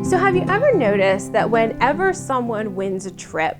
So have you ever noticed that whenever someone wins a trip,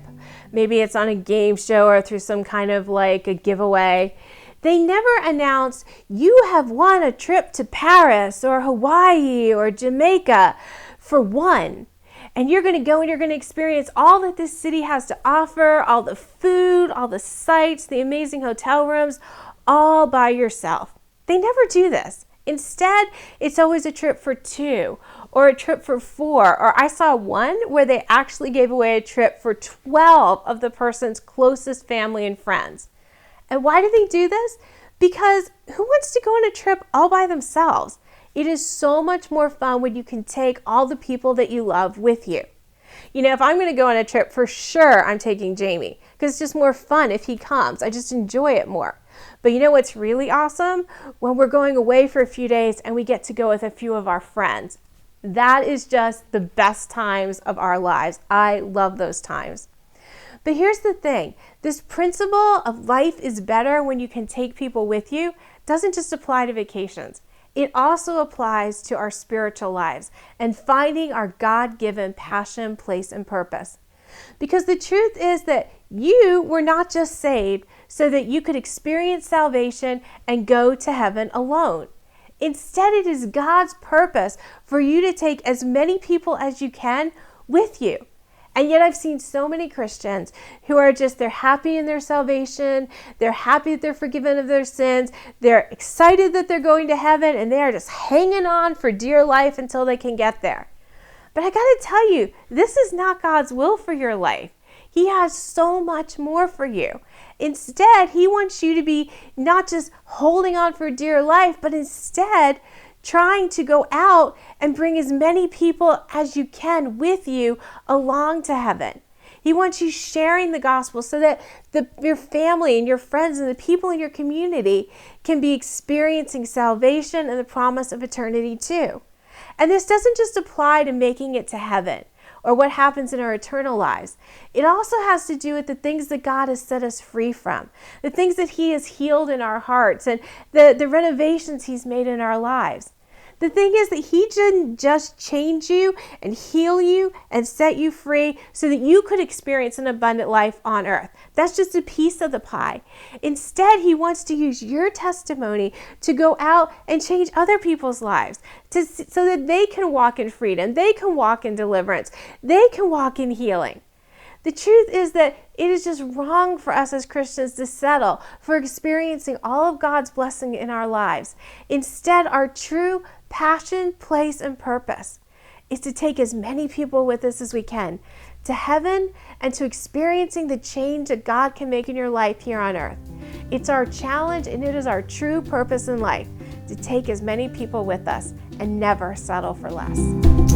maybe it's on a game show or through some kind of like a giveaway, they never announce, you have won a trip to Paris or Hawaii or Jamaica for one. And you're going to go and you're going to experience all that this city has to offer, all the food, all the sights, the amazing hotel rooms, all by yourself. They never do this. Instead, it's always a trip for two or a trip for four. Or I saw one where they actually gave away a trip for 12 of the person's closest family and friends. And why do they do this? Because who wants to go on a trip all by themselves? It is so much more fun when you can take all the people that you love with you. You know, if I'm going to go on a trip, for sure I'm taking Jamie because it's just more fun if he comes. I just enjoy it more. But you know what's really awesome? When we're going away for a few days and we get to go with a few of our friends. That is just the best times of our lives. I love those times. But here's the thing. This principle of life is better when you can take people with you doesn't just apply to vacations. It also applies to our spiritual lives and finding our God-given passion, place, and purpose. Because the truth is that you were not just saved so that you could experience salvation and go to heaven alone. Instead, it is God's purpose for you to take as many people as you can with you. And yet I've seen so many Christians who are just, they're happy in their salvation, they're happy that they're forgiven of their sins, they're excited that they're going to heaven, and they are just hanging on for dear life until they can get there. But I gotta tell you, this is not God's will for your life. He has so much more for you. Instead, He wants you to be not just holding on for dear life, but instead trying to go out and bring as many people as you can with you along to heaven. He wants you sharing the gospel so that your family and your friends and the people in your community can be experiencing salvation and the promise of eternity too. And this doesn't just apply to making it to heaven or what happens in our eternal lives. It also has to do with the things that God has set us free from, the things that He has healed in our hearts, and the renovations He's made in our lives. The thing is that He didn't just change you and heal you and set you free so that you could experience an abundant life on earth. That's just a piece of the pie. Instead, He wants to use your testimony to go out and change other people's lives so that they can walk in freedom, they can walk in deliverance, they can walk in healing. The truth is that it is just wrong for us as Christians to settle for experiencing all of God's blessing in our lives. Instead, our true passion, place, and purpose is to take as many people with us as we can to heaven and to experiencing the change that God can make in your life here on earth. It's our challenge and it is our true purpose in life to take as many people with us and never settle for less.